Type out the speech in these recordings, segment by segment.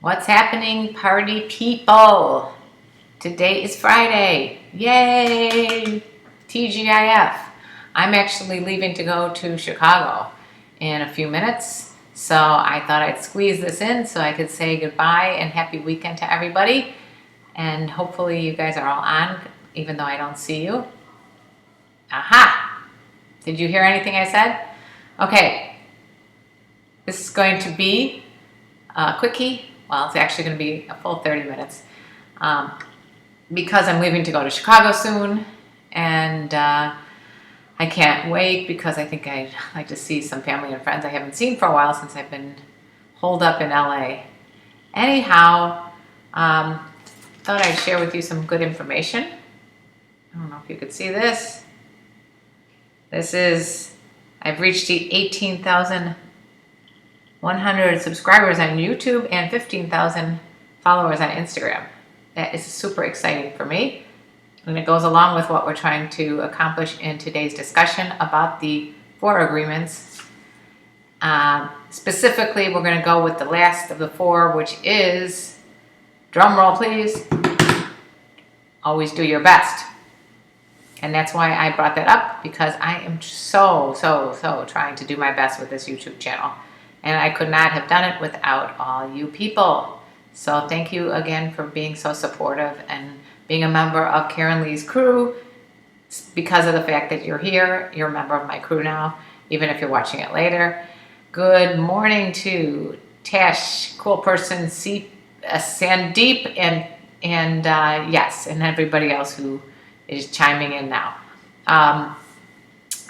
What's happening, party people? Today is Friday. Yay! TGIF. I'm actually leaving to go to Chicago in a few minutes. So I thought I'd squeeze this in so I could say goodbye and happy weekend to everybody. And hopefully you guys are all on, even though I don't see you. Aha! Did you hear anything I said? Okay. This is going to be a quickie. Well, it's actually going to be a full 30 minutes because I'm leaving to go to Chicago soon, and I can't wait because I think I'd like to see some family and friends I haven't seen for a while since I've been holed up in LA. Anyhow, thought I'd share with you some good information. I don't know if you could see this. I've reached the 18,100 subscribers on YouTube and 15,000 followers on Instagram. That is super exciting for me. And it goes along with what we're trying to accomplish in today's discussion about the 4 agreements. Specifically, we're going to go with the last of the 4, which is, drum roll please, always do your best. And that's why I brought that up, because I am so trying to do my best with this YouTube channel. And I could not have done it without all you people. So thank you again for being so supportive and being a member of KarenLee's crew. Because of the fact that you're here, you're a member of my crew now, even if you're watching it later. Good morning to Tash, Cool Person, Sandeep, and yes, and everybody else who is chiming in now.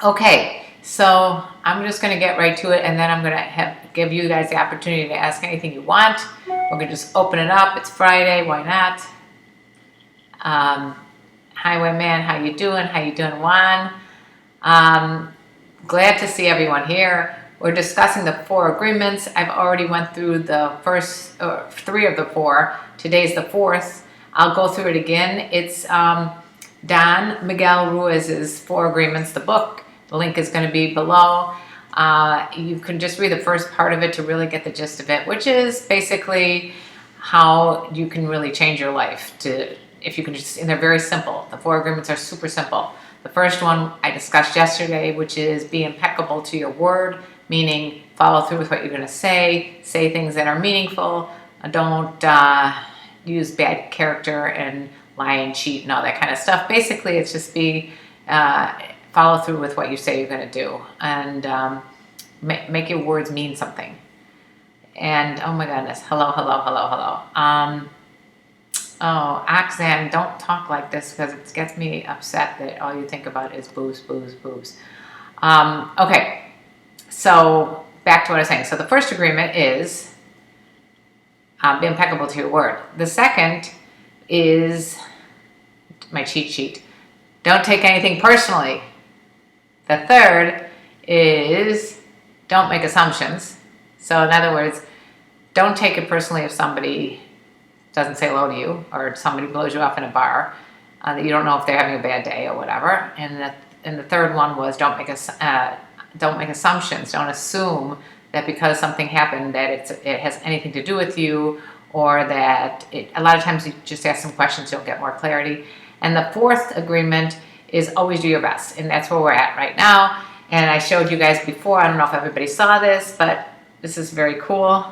Okay, so I'm just going to get right to it, and then I'm going to give you guys the opportunity to ask anything you want. We're going to just open it up. It's Friday, why not? Highwayman, how you doing? How you doing, Juan? Glad to see everyone here. We're discussing the 4 agreements. I've already went through the first 3 of the 4. Today's the 4th. I'll go through it again. It's Don Miguel Ruiz's 4 Agreements, the book. The link is going to be below. You can just read the first part of it to really get the gist of it, which is basically how you can really change your life. And they're very simple. The 4 agreements are super simple. The first one I discussed yesterday, which is be impeccable to your word, meaning follow through with what you're going to say things that are meaningful, don't use bad character and lie and cheat and all that kind of stuff. Basically, it's just follow through with what you say you're going to do, and make your words mean something. And oh my goodness, hello. Oh, Oxan, don't talk like this because it gets me upset that all you think about is boobs. Okay, so back to what I was saying. So the first agreement is be impeccable to your word. The second is my cheat sheet. Don't take anything personally. The third is don't make assumptions. So in other words, don't take it personally if somebody doesn't say hello to you or somebody blows you off in a bar that you don't know if they're having a bad day or whatever. And the third one was don't make assumptions. Don't assume that because something happened that it has anything to do with you, or that a lot of times you just ask some questions, you'll get more clarity. And the 4th agreement is always do your best. And that's where we're at right now. And I showed you guys before, I don't know if everybody saw this, but this is very cool.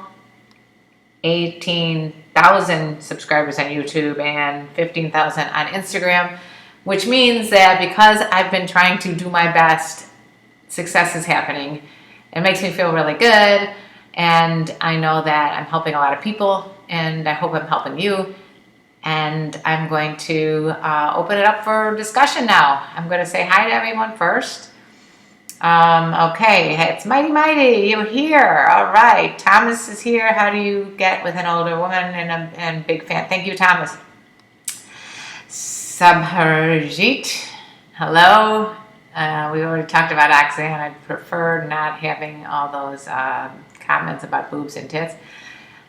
18,000 subscribers on YouTube and 15,000 on Instagram, which means that because I've been trying to do my best, success is happening. It makes me feel really good. And I know that I'm helping a lot of people, and I hope I'm helping you. And I'm going to open it up for discussion now. I'm going to say hi to everyone first. Okay, it's Mighty, you're here. All right, Thomas is here. How do you get with an older woman and big fan? Thank you, Thomas. Subharjit, hello. We already talked about Oxan. I prefer not having all those comments about boobs and tits.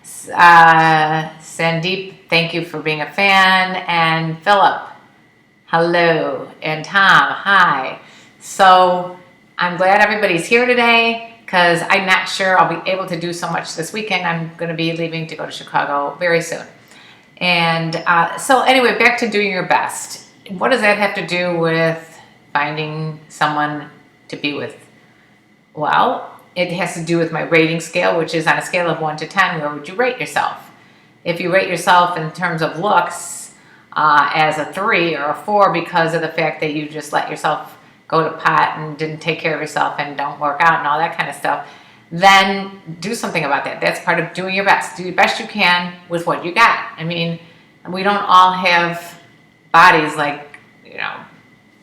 Sandeep, thank you for being a fan. And Philip, hello. And Tom, hi. So I'm glad everybody's here today. because I'm not sure I'll be able to do so much this weekend. I'm going to be leaving to go to Chicago very soon. And so anyway, back to doing your best. What does that have to do with finding someone to be with? Well, it has to do with my rating scale, which is on a scale of 1 to 10, where would you rate yourself? If you rate yourself in terms of looks as a 3 or a 4 because of the fact that you just let yourself go to pot and didn't take care of yourself and don't work out and all that kind of stuff, then do something about that. That's part of doing your best. Do the best you can with what you got. I mean, we don't all have bodies like,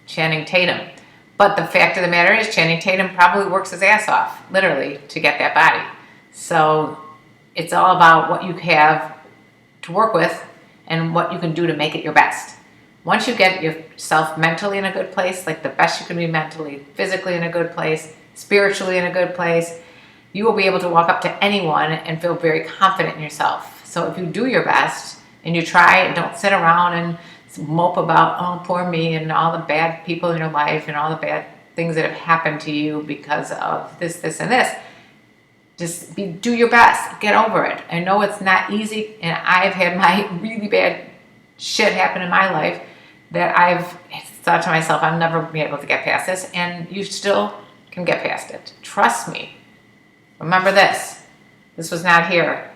Channing Tatum. But the fact of the matter is Channing Tatum probably works his ass off, literally, to get that body. So it's all about what you have to work with and what you can do to make it your best. Once you get yourself mentally in a good place, like the best you can be mentally, physically in a good place, spiritually in a good place, you will be able to walk up to anyone and feel very confident in yourself. So if you do your best and you try and don't sit around and mope about, oh, poor me, and all the bad people in your life and all the bad things that have happened to you because of this, this, and this, just do your best. Get over it. I know it's not easy, and I've had my really bad shit happen in my life that I've thought to myself, I'll never be able to get past this, and you still can get past it. Trust me. Remember this. This was not here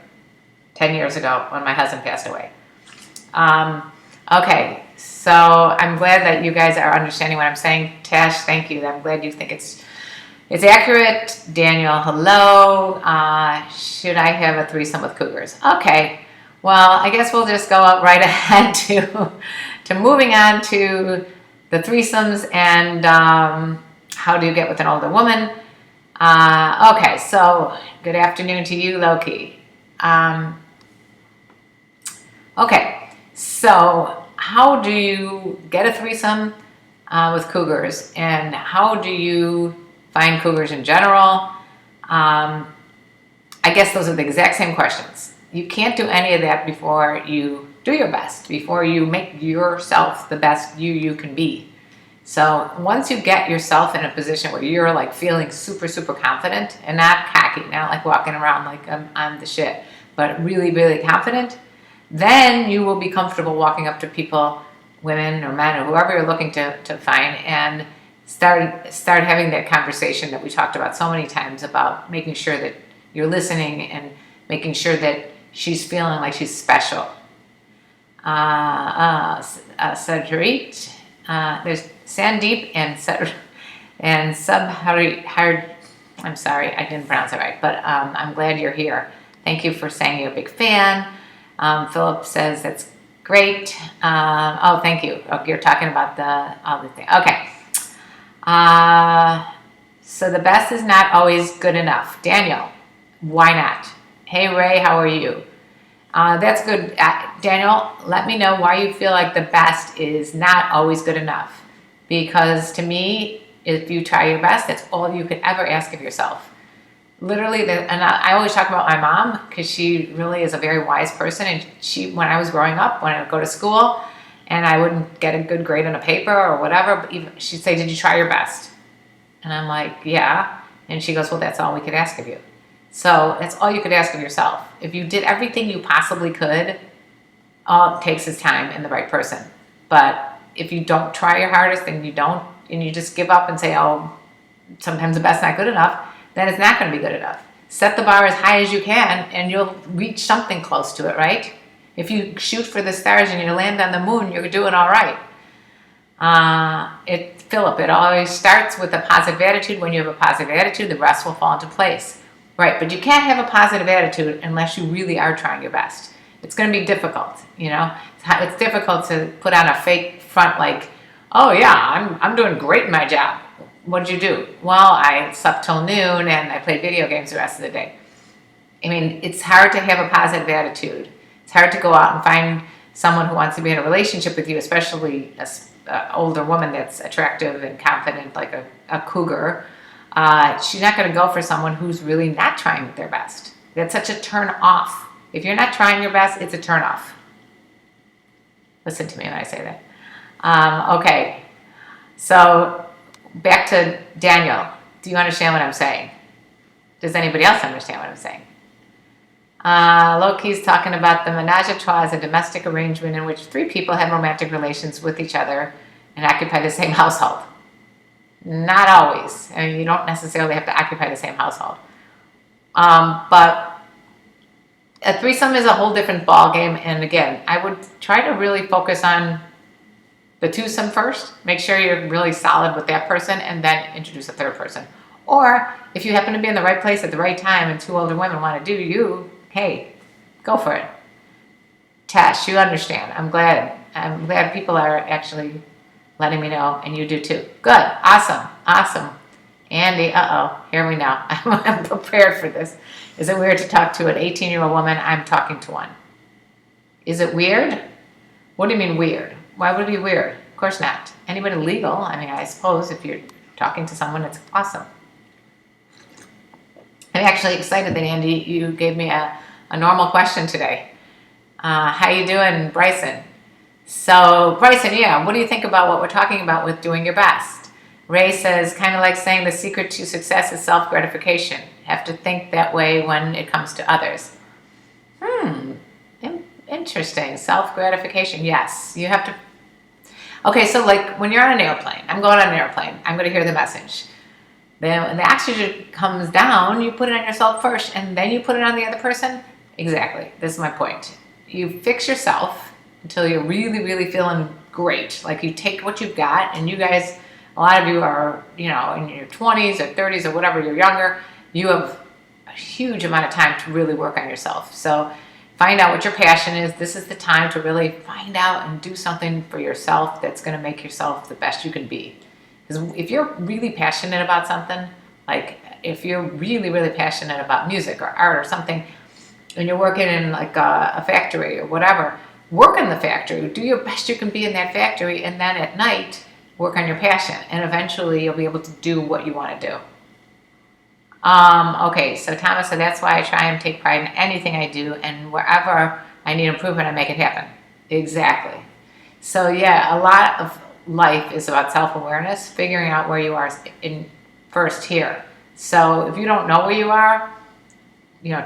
10 years ago when my husband passed away. Okay, so I'm glad that you guys are understanding what I'm saying. Tash, thank you. I'm glad you think it's accurate. Daniel, hello. Should I have a threesome with cougars? Okay, well, I guess we'll just go right ahead to moving on to the threesomes and how do you get with an older woman. Okay, so good afternoon to you, Loki. Okay, so how do you get a threesome with cougars, and how do you find cougars in general? I guess those are the exact same questions. You can't do any of that before you do your best, before you make yourself the best you can be. So once you get yourself in a position where you're like feeling super, super confident and not cocky, not like walking around like I'm the shit, but really, really confident, then you will be comfortable walking up to people, women or men or whoever you're looking to find, and start having that conversation that we talked about so many times about making sure that you're listening and making sure that she's feeling like she's special. Sadrit, there's Sandeep and Subhari. I'm sorry, I didn't pronounce it right, but I'm glad you're here. Thank you for saying you're a big fan. Philip says that's great. Oh, thank you. Oh, you're talking about all the thing. Okay. So the best is not always good enough. Daniel, why not? Hey, Ray, how are you? That's good. Daniel, let me know why you feel like the best is not always good enough. Because to me, if you try your best, that's all you could ever ask of yourself. Literally, and I always talk about my mom because she really is a very wise person. And when I was growing up, when I would go to school and I wouldn't get a good grade on a paper or whatever, she'd say, "Did you try your best?" And I'm like, "Yeah." And she goes, "Well, that's all we could ask of you." So that's all you could ask of yourself. If you did everything you possibly could, all it takes is time and the right person. But if you don't try your hardest and you just give up and say, "Oh, sometimes the best's not good enough," then it's not going to be good enough. Set the bar as high as you can and you'll reach something close to it, right? If you shoot for the stars and you land on the moon, you're doing all right. Philip, it always starts with a positive attitude. When you have a positive attitude, the rest will fall into place. Right, but you can't have a positive attitude unless you really are trying your best. It's going to be difficult, It's difficult to put on a fake front like, "Oh yeah, I'm doing great in my job." What did you do? "Well, I slept till noon and I played video games the rest of the day." I mean, it's hard to have a positive attitude. It's hard to go out and find someone who wants to be in a relationship with you, especially an older woman that's attractive and confident like a cougar. She's not going to go for someone who's really not trying their best. That's such a turn off. If you're not trying your best, it's a turn off. Listen to me when I say that. Okay, so back to Daniel. Do you understand what I'm saying? Does anybody else understand what I'm saying? Loki's talking about the menage a trois as a domestic arrangement in which 3 people have romantic relations with each other and occupy the same household. Not always. I mean, you don't necessarily have to occupy the same household. But a threesome is a whole different ball game. And again, I would try to really focus on the twosome first. Make sure you're really solid with that person and then introduce a third person. Or if you happen to be in the right place at the right time and 2 older women want to do you, hey, go for it. Tash, you understand. I'm glad people are actually letting me know, and you do too. Good. Awesome. Andy, here we know. I'm prepared for this. Is it weird to talk to an 18-year-old woman? I'm talking to one. Is it weird? What do you mean weird? Why would it be weird? Of course not. Anybody legal? I mean, I suppose if you're talking to someone, it's awesome. I'm actually excited that, Andy, you gave me a normal question today. How you doing, Bryson? So, Bryson, yeah, what do you think about what we're talking about with doing your best? Ray says, kind of like saying the secret to success is self-gratification. Have to think that way when it comes to others. Interesting. Self-gratification, yes. You have to... Okay, so like when you're on an airplane, I'm going on an airplane, I'm going to hear the message. Then when the oxygen comes down, you put it on yourself first, and then you put it on the other person? Exactly. This is my point. You fix yourself until you're really, really feeling great. Like you take what you've got, and you guys, a lot of you are, in your 20s or 30s or whatever, you're younger, you have a huge amount of time to really work on yourself. So find out what your passion is. This is the time to really find out and do something for yourself that's going to make yourself the best you can be. Because if you're really passionate about something, like if you're really, really passionate about music or art or something, and you're working in like a factory or whatever, work in the factory, do your best you can be in that factory, and then at night, work on your passion, and eventually you'll be able to do what you want to do. Okay, so Thomas said, that's why I try and take pride in anything I do, and wherever I need improvement, I make it happen. Exactly. So yeah, a lot of life is about self-awareness, figuring out where you are in first here. So if you don't know where you are,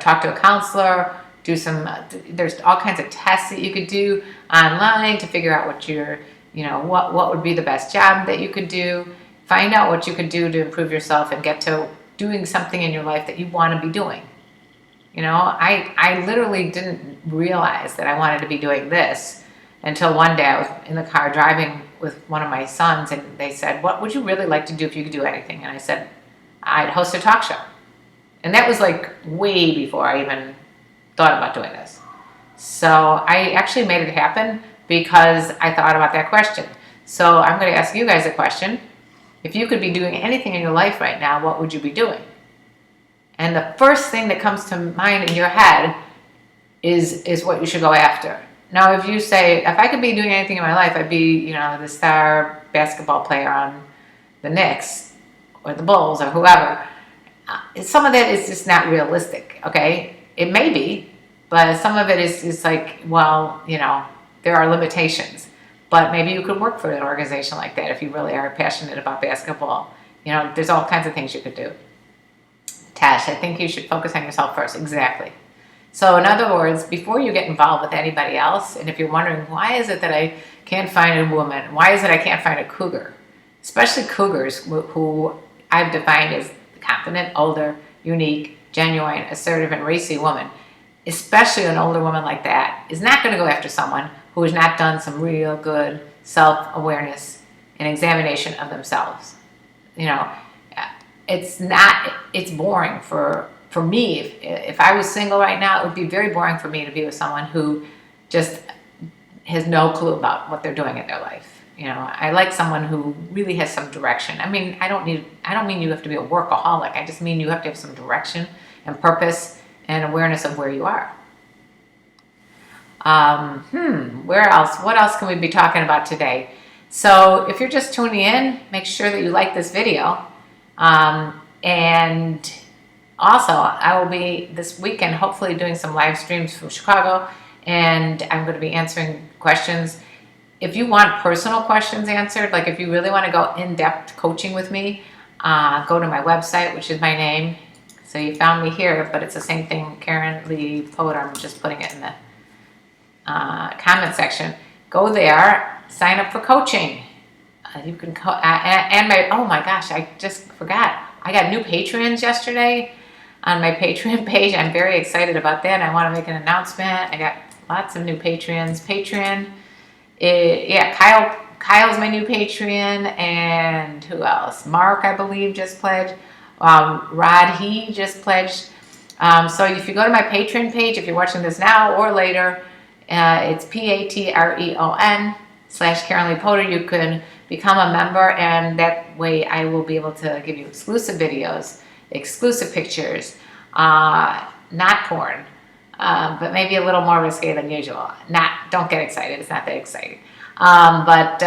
talk to a counselor, do some, there's all kinds of tests that you could do online to figure out what your, what would be the best job that you could do. Find out what you could do to improve yourself and get to doing something in your life that you want to be doing. I literally didn't realize that I wanted to be doing this until one day I was in the car driving with one of my sons, and they said, what would you really like to do if you could do anything? And I said, I'd host a talk show. And that was like way before I even thought about doing this. So I actually made it happen because I thought about that question. So I'm going to ask you guys a question. If you could be doing anything in your life right now, what would you be doing? And the first thing that comes to mind in your head is what you should go after. Now, if you say, if I could be doing anything in my life, I'd be, the star basketball player on the Knicks or the Bulls or whoever. Some of that is just not realistic, okay? It may be, but some of it is like, well, there are limitations. But maybe you could work for an organization like that if you really are passionate about basketball. There's all kinds of things you could do. Tash, I think you should focus on yourself first. Exactly. So in other words, before you get involved with anybody else, and if you're wondering, why is it that I can't find a woman? Why is it I can't find a cougar? Especially cougars who I've defined as confident, older, unique, genuine, assertive, and racy woman. Especially an older woman like that is not going to go after someone who has not done some real good self-awareness and examination of themselves. It's boring for me. If I was single right now, it would be very boring for me to be with someone who just has no clue about what they're doing in their life. I like someone who really has some direction. I mean, I don't mean you have to be a workaholic. I just mean you have to have some direction and purpose and awareness of where you are. Where else? What else can we be talking about today? So if you're just tuning in, make sure that you like this video. And also, I will be this weekend hopefully doing some live streams from Chicago, and I'm going to be answering questions. If you want personal questions answered, like if you really want to go in-depth coaching with me, go to my website, which is my name, So you found me here, but it's the same thing, KarenLee Poet. I'm just putting it in the comment section. Go there, sign up for coaching. You can and my, oh my gosh, I just forgot. I got new patrons yesterday on my Patreon page. I'm very excited about that. I want to make an announcement. I got lots of new patrons. Kyle's my new patron, and who else? Mark, I believe, just pledged. Rod, he just pledged. So if you go to my Patreon page, if you're watching this now or later, it's patreon.com/KarenLee Potter. You can become a member, and that way I will be able to give you exclusive videos, exclusive pictures, not porn, but maybe a little more risque than usual. Don't get excited. It's not that exciting. But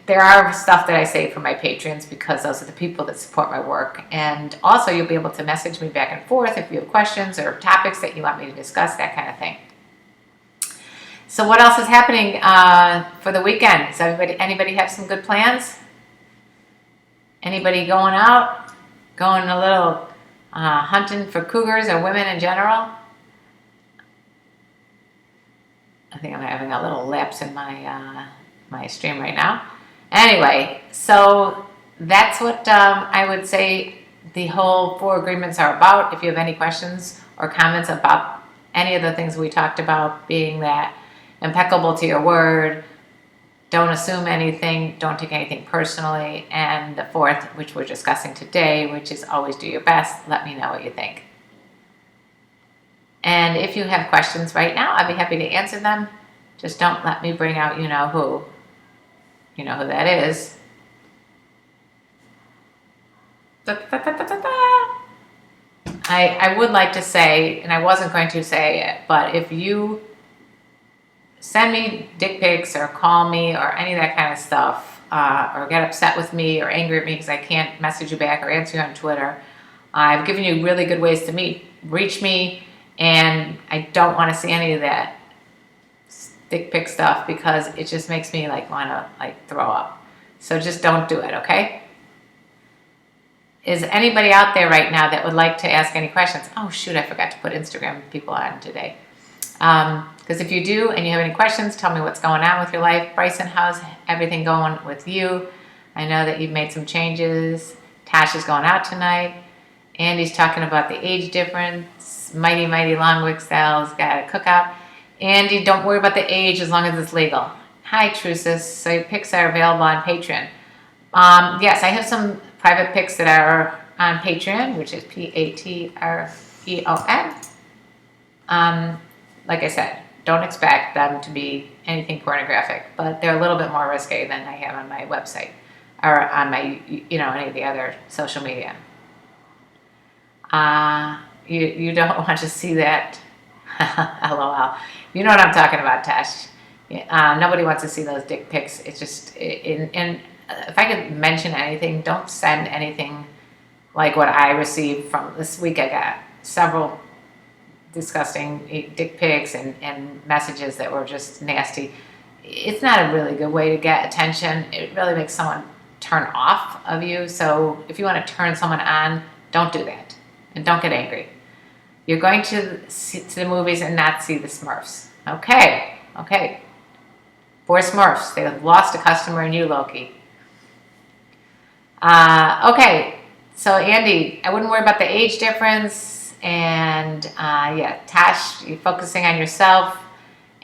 there are stuff that I save for my patrons because those are the people that support my work. And also you'll be able to message me back and forth if you have questions or topics that you want me to discuss, that kind of thing. So what else is happening for the weekend? Does anybody have some good plans? Anybody going out? Going a little hunting for cougars or women in general? I think I'm having a little lapse in my my stream right now. Anyway, so that's what I would say the whole 4 agreements are about. If you have any questions or comments about any of the things we talked about, being that impeccable to your word, don't assume anything, don't take anything personally, and the 4th, which we're discussing today, which is always do your best. Let me know what you think. And if you have questions right now, I'd be happy to answer them. Just don't let me bring out you know who. You know who that is. I would like to say, and I wasn't going to say it, but if you send me dick pics or call me or any of that kind of stuff, or get upset with me or angry at me because I can't message you back or answer you on Twitter, I've given you really good ways to reach me. And I don't want to see any of that dick pic stuff because it just makes me want to throw up. So just don't do it, okay? Is anybody out there right now that would like to ask any questions? Oh shoot, I forgot to put Instagram people on today. Because if you do and you have any questions, tell me what's going on with your life. Bryson, how's everything going with you? I know that you've made some changes. Tasha's going out tonight. Andy's talking about the age difference. Mighty Longwick Styles got a cookout. Andy, don't worry about the age as long as it's legal. Hi, Trucis. So your pics are available on Patreon. Yes, I have some private pics that are on Patreon, which is Patreon. Like I said, don't expect them to be anything pornographic, but they're a little bit more risque than I have on my website or on my, any of the other social media. You don't want to see that. LOL. You know what I'm talking about, Tash. Nobody wants to see those dick pics. It's just, and if I could mention anything, don't send anything like what I received from this week. I got several disgusting dick pics and messages that were just nasty. It's not a really good way to get attention. It really makes someone turn off of you. So if you want to turn someone on, don't do that. And don't get angry. You're going to the movies and not see the Smurfs. Okay. 4 Smurfs. They lost a customer in you, Loki. Okay. So, Andy, I wouldn't worry about the age difference. And, Tash, you're focusing on yourself.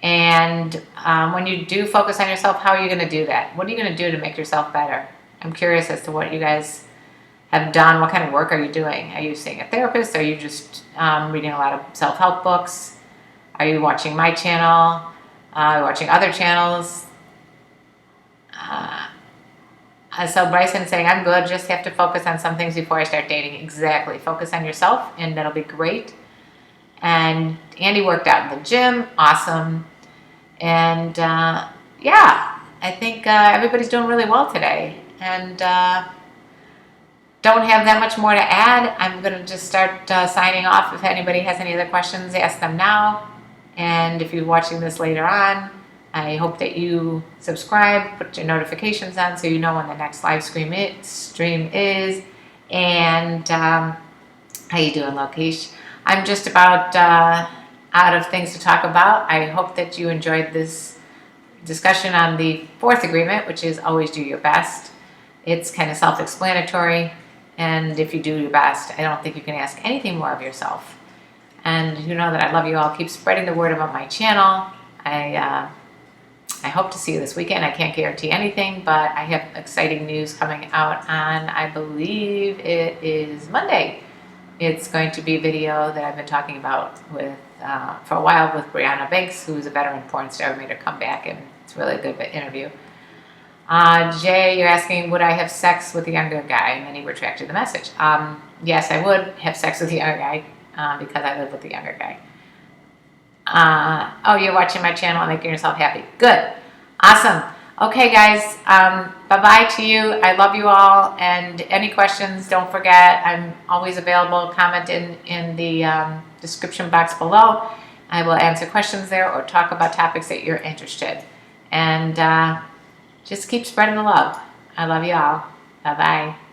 And when you do focus on yourself, how are you going to do that? What are you going to do to make yourself better? I'm curious as to what you guys have done. What kind of work are you doing? Are you seeing a therapist? Are you just reading a lot of self-help books? Are you watching my channel? Are you watching other channels? So Bryson's saying, I'm good, just have to focus on some things before I start dating. Exactly. Focus on yourself, and that'll be great. And Andy worked out in the gym. Awesome. And I think everybody's doing really well today. And don't have that much more to add. I'm going to just start signing off. If anybody has any other questions, ask them now. And if you're watching this later on, I hope that you subscribe, put your notifications on so you know when the next live stream is. And How you doing, Lokesh? I'm just about out of things to talk about. I hope that you enjoyed this discussion on the fourth agreement, which is always do your best. It's kind of self-explanatory, and if you do your best, I don't think you can ask anything more of yourself. And you know that I love you all. Keep spreading the word about my channel. I hope to see you this weekend. I can't guarantee anything, but I have exciting news coming out on, I believe it is Monday. It's going to be a video that I've been talking about with for a while with Brianna Banks, who's a veteran porn star who made her comeback, and it's really a good interview. Jay, you're asking, would I have sex with the younger guy? And then he retracted the message. Yes, I would have sex with the younger guy because I live with the younger guy. Oh, you're watching my channel and making yourself happy. Good. Awesome. Okay, guys. Bye-bye to you. I love you all. And any questions, don't forget, I'm always available. Comment in the description box below. I will answer questions there or talk about topics that you're interested. And just keep spreading the love. I love you all. Bye-bye.